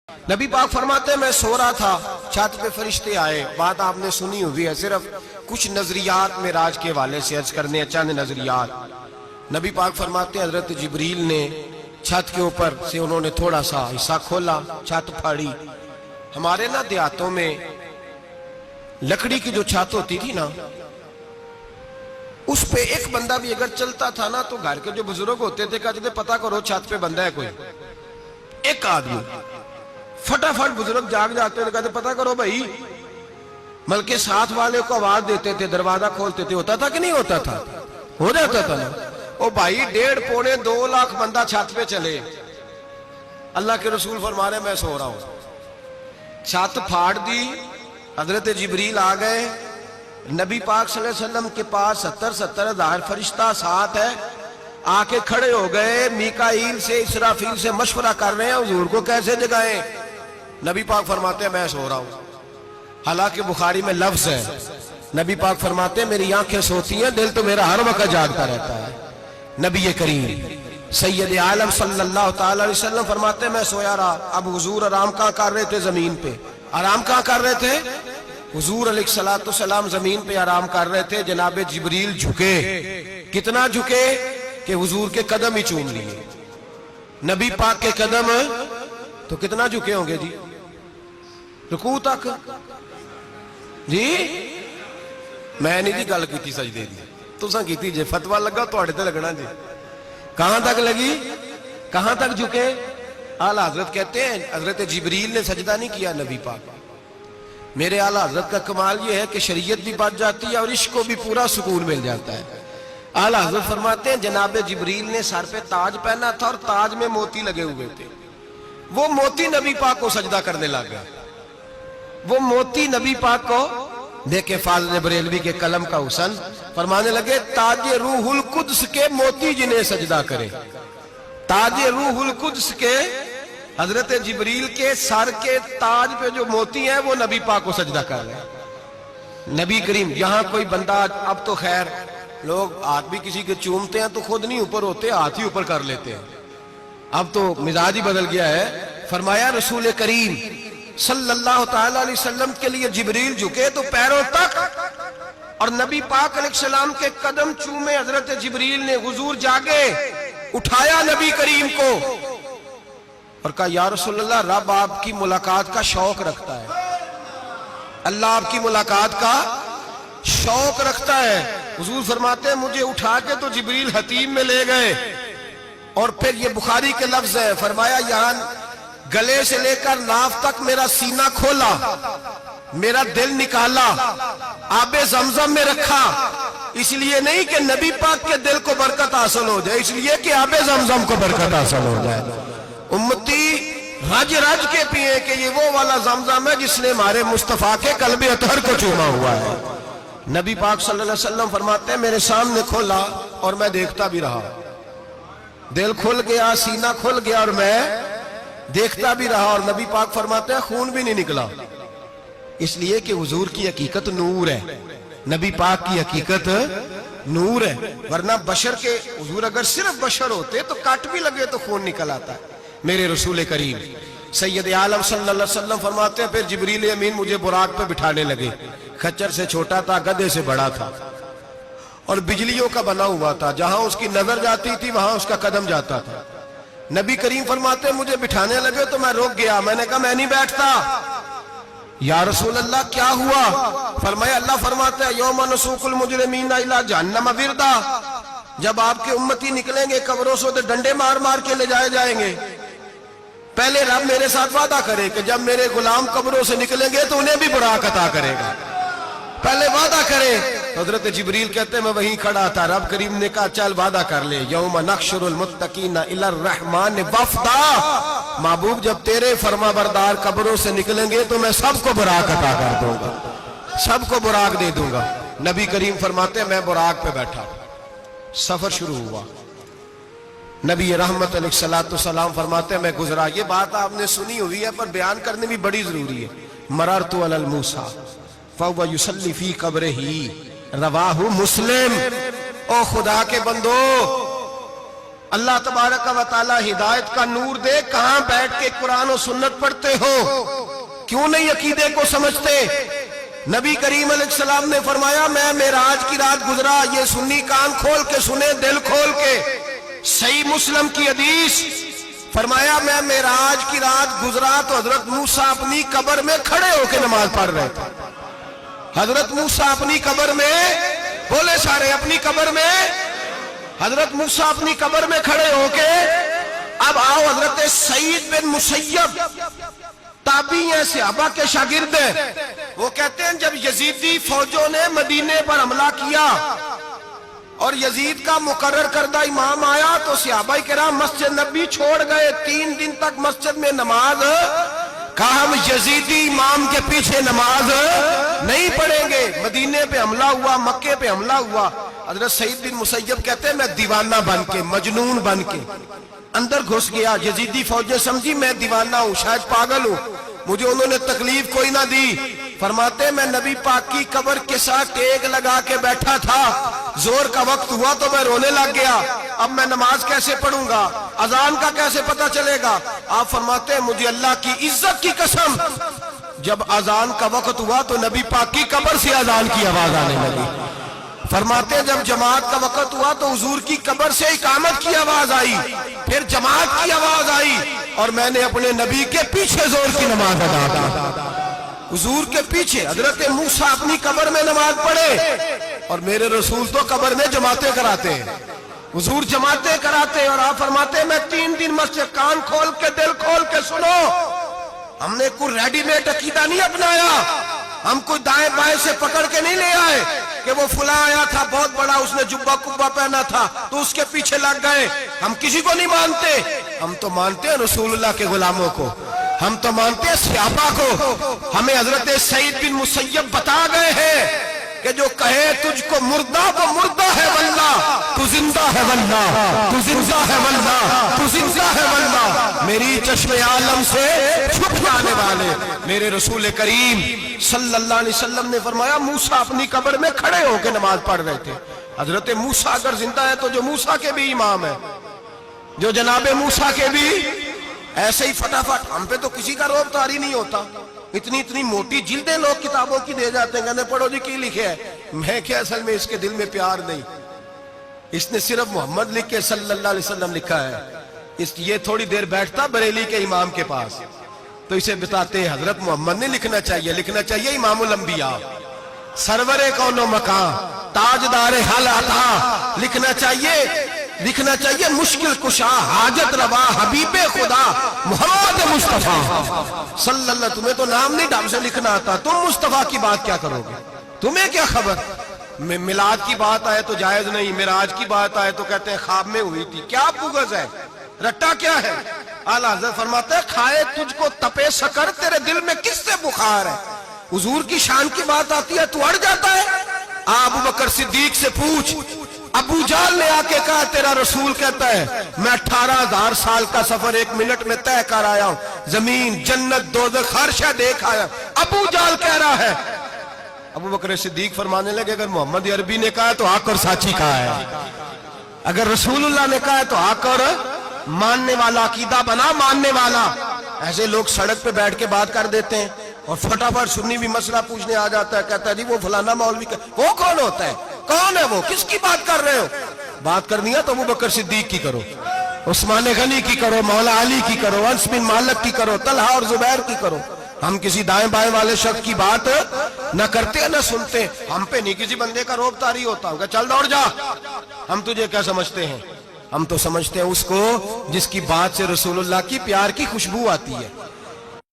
نبی پاک فرماتے ہیں میں سو رہا تھا، چھت پہ فرشتے آئے. بات آپ نے سنی ہوئی ہے، صرف کچھ نظریات معراج کے حوالے سے عرض کرنے ہیں، چند نظریات. نبی پاک فرماتے ہیں حضرت جبریل نے چھت کے اوپر سے انہوں نے تھوڑا سا حصہ کھولا، چھت پھاڑی. ہمارے نا دیہاتوں میں لکڑی کی جو چھت ہوتی تھی نا، اس پہ ایک بندہ بھی اگر چلتا تھا نا تو گھر کے جو بزرگ ہوتے تھے کہتے تھے پتہ کرو چھت پہ بندہ ہے کوئی. ایک آدمی فٹافٹ بزرگ جاگ جاتے تھے، کہتے پتہ کرو بھائی. بلکہ ساتھ والے کو آواز دیتے تھے، دروازہ کھولتے تھے. ہوتا تھا کہ نہیں ہوتا تھا؟ ہو جاتا تھا نا. او بھائی 1.5 پونے 2 لاکھ بندہ چھت پہ چلے، اللہ کے رسول فرما رہے میں سو رہا ہوں. چھت پھاڑ دی، حضرت جبریل آ گئے. نبی پاک صلی اللہ علیہ وسلم کے پاس 70 ہزار فرشتہ ساتھ ہے، آ کے کھڑے ہو گئے. میکائیل سے اسرافیل سے مشورہ کر رہے ہیں حضور کو کیسے جگائیں. نبی پاک فرماتے ہیں میں سو رہا ہوں. حالانکہ بخاری میں لفظ ہے، نبی پاک فرماتے ہیں میری آنکھیں سوتی ہیں، دل تو میرا ہر وقت جاگتا رہتا ہے. نبی کریم سید عالم صلی اللہ تعالی علیہ وسلم فرماتے ہیں میں سویا رہا. اب حضور آرام کہاں کر رہے تھے؟ زمین پہ. آرام کہاں کر رہے تھے؟ حضور علیہ السلام زمین پہ آرام کر رہے تھے. جناب جبریل جھکے. کتنا جھکے کہ حضور کے قدم ہی چوم لیے. نبی پاک کے قدم تو کتنا جھکے ہوں گے جی؟ رکوع تک. جی میں نہیں جی گل کی سجدے دی، تساں کیتی جے. فتویٰ لگا تواڈے تے لگنا جی. کہاں تک لگی؟ کہاں تک جھکے؟ اعلیٰ حضرت کہتے ہیں حضرت جبریل نے سجدہ نہیں کیا نبی پاک. میرے اعلیٰ حضرت کا کمال یہ ہے کہ شریعت بھی بچ جاتی ہے اور عشق کو بھی پورا سکون مل جاتا ہے. اعلیٰ حضرت فرماتے ہیں جناب جبریل نے سر پہ تاج پہنا تھا اور تاج میں موتی لگے ہوئے تھے. وہ موتی نبی پاک کو سجدہ کرنے لگا. وہ موتی نبی پاک کو دیکھے. فاضل بریلوی کے قلم کا حسن فرمانے لگے تاج روح القدس کے موتی جنہیں سجدہ کرے. تاج روح القدس کے حضرت جبریل کے سر کے تاج پہ جو موتی ہیں وہ نبی پاک کو سجدہ کر رہے ہیں. نبی کریم یہاں کوئی بندہ، اب تو خیر لوگ ہاتھ بھی کسی کے چومتے ہیں تو خود نہیں اوپر ہوتے، ہاتھ ہی اوپر کر لیتے ہیں. اب تو مزاج ہی بدل گیا ہے. فرمایا رسول کریم صلی اللہ تعالی علیہ وسلم کے لیے جبریل جھکے تو پیروں تک، اور نبی پاک علیہ السلام کے قدم چومے. حضرت جبریل نے حضور جاگے، اٹھایا نبی کریم کو اور کہا یا رسول اللہ رب آپ کی ملاقات کا شوق رکھتا ہے، اللہ آپ کی ملاقات کا شوق رکھتا ہے. حضور فرماتے ہیں مجھے اٹھا کے تو جبریل حتیم میں لے گئے. اور پھر یہ بخاری کے لفظ ہے، فرمایا یہاں گلے سے لے کر ناف تک میرا سینہ کھولا، میرا دل نکالا، آب زمزم میں رکھا. اس لیے نہیں کہ نبی پاک کے دل کو برکت حاصل ہو جائے، اس لیے کہ آب زمزم کو برکت حاصل ہو جائے. امتی رج رج کے پیئے کہ یہ وہ والا زمزم ہے جس نے ہمارے مصطفیٰ کے قلب اطہر کو چوما ہوا ہے. نبی پاک صلی اللہ علیہ وسلم فرماتے ہیں میرے سامنے کھولا اور میں دیکھتا بھی رہا. دل کھل گیا، سینہ کھل گیا اور میں دیکھتا بھی رہا. اور نبی پاک فرماتے ہیں خون بھی نہیں نکلا، اس لیے کہ حضور کی حقیقت نور ہے، نبی پاک کی حقیقت نور ہے. ورنہ بشر کے حضور اگر صرف بشر ہوتے تو کٹ بھی لگے تو خون نکل آتا ہے. میرے رسول کریم سید عالم صلی اللہ علیہ وسلم فرماتے ہیں پھر جبریل امین مجھے براق پہ بٹھانے لگے. خچر سے چھوٹا تھا، گدھے سے بڑا تھا اور بجلیوں کا بنا ہوا تھا. جہاں اس کی نظر جاتی تھی وہاں اس کا قدم جاتا تھا. نبی کریم فرماتے ہیں مجھے بٹھانے لگے تو میں رک گیا. میں نے کہا میں نہیں بیٹھتا. یا رسول اللہ کیا ہوا؟ فرمایا اللہ فرماتے ہیں یوم نسوق المجرمین الی جہنم وردا، جب آپ کے امتی نکلیں گے قبروں سے تو ڈنڈے مار مار کے لے جائے جائیں گے. پہلے رب میرے ساتھ وعدہ کرے کہ جب میرے غلام قبروں سے نکلیں گے تو انہیں بھی براق عطا کرے گا. پہلے وعدہ کرے. حضرت جبریل کہتے ہیں میں وہیں کھڑا تھا. رب کریم نے کہا چل وعدہ کر لے. یوم نحشر المتقین الی الرحمن وفدا، محبوب جب تیرے فرما بردار قبروں سے نکلیں گے تو میں سب کو براق عطا کر دوں گا، سب کو براق دے دوں گا. نبی کریم فرماتے ہیں میں براق پہ بیٹھا. سفر شروع ہوا. نبی رحمت علیہ السلام فرماتے ہیں میں گزرا. یہ بات آپ نے سنی ہوئی ہے پر بیان کرنے بھی بڑی ضروری ہے. مررت علی الموسیٰ فَهُوَ يُصَلِّ فِي قَبْرِهِ رواہ مسلم. او خدا کے بندو اللہ تبارک و تعالی ہدایت کا نور دے، کہاں بیٹھ کے قرآن و سنت پڑھتے ہو؟ کیوں نہیں عقیدے کو سمجھتے؟ نبی کریم علیہ السلام نے فرمایا میں معراج کی رات گزرا، یہ سنی کان کھول کے سنے، دل کھول کے، صحیح مسلم کی حدیث، فرمایا میں معراج کی رات گزرا تو حضرت موسیٰ اپنی قبر میں کھڑے ہو کے نماز پڑھ رہے تھے۔ حضرت موسیٰ اپنی قبر میں، بولے سارے، اپنی قبر میں، حضرت موسیٰ اپنی قبر میں کھڑے ہو کے، اب آؤ حضرت سعید بن مسیب تابعی ہیں، صحابہ کے شاگرد ہیں، وہ کہتے ہیں جب یزیدی فوجوں نے مدینے پر حملہ کیا اور یزید کا مقرر کردہ امام آیا تو صحابہ کرام مسجد نبی چھوڑ گئے، 3 دن تک مسجد میں نماز، کہا ہم یزیدی امام کے پیچھے نماز نہیں پڑھیں گے۔ مدینے پہ حملہ ہوا، مکے پہ حملہ ہوا، حضرت سعید بن مسیب کہتے ہیں میں دیوانہ بن کے، مجنون بن کے اندر گھس گیا، یزیدی فوجیں سمجھی میں دیوانہ ہوں، شاید پاگل ہوں، مجھے انہوں نے تکلیف کوئی نہ دی۔ فرماتے میں نبی پاک کی قبر کے ساتھ ٹیک لگا کے بیٹھا تھا، زور کا وقت ہوا تو میں رونے لگ گیا، اب میں نماز کیسے پڑھوں گا، اذان کا کیسے پتہ چلے گا؟ آپ فرماتے ہیں مجھے اللہ کی عزت کی قسم، جب اذان کا وقت ہوا تو نبی پاک کی قبر سے اذان کی آواز آنے لگی۔ فرماتے ہیں جب جماعت کا وقت ہوا تو حضور کی قبر سے اقامت کی آواز آئی، پھر جماعت کی آواز آئی، اور میں نے اپنے نبی کے پیچھے زور کی نماز ادا کی، حضور کے پیچھے۔ حضرت موسیٰ اپنی قبر میں نماز پڑھے اور میرے رسول تو قبر میں جماعتیں کراتے ہیں، حضور جماعتیں کراتے ہیں، اور آپ فرماتے ہیں میں 3 دن مسجد، کان کھول کے دل کھول کے سنو، ہم نے کوئی ریڈی میڈ عقیدہ نہیں اپنایا، ہم کوئی دائیں بائیں سے پکڑ کے نہیں لے آئے کہ وہ فلاں آیا تھا بہت بڑا، اس نے جبہ کبہ پہنا تھا تو اس کے پیچھے لگ گئے۔ ہم کسی کو نہیں مانتے، ہم تو مانتے ہیں رسول اللہ کے غلاموں کو، ہم تو مانتے ہیں صحابہ کو۔ ہمیں حضرت سعید بن مسیب بتا گئے ہیں کہ جو کہے تجھ کو مردہ وہ مردہ ہے واللہ، تو زندہ ہے واللہ، تو زندہ ہے واللہ، تو زندہ ہے واللہ، میری چشم عالم سے چھپ جانے والے میرے رسول کریم صلی اللہ علیہ وسلم نے فرمایا موسیٰ اپنی قبر میں کھڑے ہو کے نماز پڑھ رہے تھے۔ حضرت موسیٰ اگر زندہ ہے تو جو موسیٰ کے بھی امام ہے، جو جناب موسیٰ کے بھی، ایسے ہی فٹافٹ ہم پہ تو کسی کا روب طاری نہیں ہوتا، اتنی موٹی جلدیں لوگ کتابوں کی دے جاتے ہیں، کہتے ہیں پڑھو جی کی لکھے ہے، میں کیا اصل میں اس کے دل میں پیار نہیں، اس نے صرف محمد لکھ کے صلی اللہ علیہ وسلم لکھا ہے، یہ تھوڑی دیر بیٹھتا بریلی کے امام کے پاس تو اسے بتاتے ہیں حضرت محمد نے لکھنا چاہیے، لکھنا چاہیے امام الانبیاء، سرور کون و مکان، تاجدار حل عطا، لکھنا چاہیے مشکل کشا، حاجت روا، حبیب خدا محمد مصطفیٰ صلی اللہ۔ تمہیں تو نام نہیں ڈھنگ سے لکھنا آتا، تم مصطفیٰ کی بات کیا کرو گے؟ تمہیں کیا خبر؟ میلاد کی بات آئے تو جائز نہیں، معراج کی بات آئے تو کہتے ہیں خواب میں ہوئی تھی، کیا بغض ہے، رٹا کیا ہے؟ اعلیٰ حضرت فرماتے ہیں کھائے تجھ کو تپے سکر، تیرے دل میں کس سے بخار ہے؟ حضور کی شان کی بات آتی ہے تو اڑ جاتا ہے۔ ابو بکر صدیق سے پوچھ، ابو جہل نے آ کے کہا تیرا رسول کہتا ہے میں 18,000 سال کا سفر 1 منٹ میں طے کر آیا ہوں، زمین جنت دوزخ ہر شے دیکھ آیا، ابو جہل کہہ رہا ہے۔ ابو بکر صدیق فرمانے لگے اگر محمد عربی نے کہا ہے تو آ کر ساچی کہا ہے، اگر رسول اللہ نے کہا ہے تو آ کر ماننے والا، عقیدہ بنا ماننے والا۔ ایسے لوگ سڑک پہ بیٹھ کے بات کر دیتے ہیں اور فٹافٹ سنی بھی مسئلہ پوچھنے آ جاتا ہے، کہتا ہے جی وہ فلانا مولوی وہ کون ہوتا ہے، کون ہے وہ، کس کی بات کر رہے ہو؟ بات کرنی ہے تو ابو بکر صدیق کی کرو، عثمان غنی کی کرو، مولا علی کی کرو، انس بن مالک کی کرو، طلحہ اور زبیر کی کرو۔ ہم کسی دائیں بائیں والے شخص کی بات نہ کرتے نہ سنتے، ہم پہ نہیں کسی بندے کا روب طاری ہوتا، کہ چل دوڑ جا، ہم تجھے کیا سمجھتے ہیں؟ ہم تو سمجھتے ہیں اس کو جس کی بات سے رسول اللہ کی پیار کی خوشبو آتی ہے۔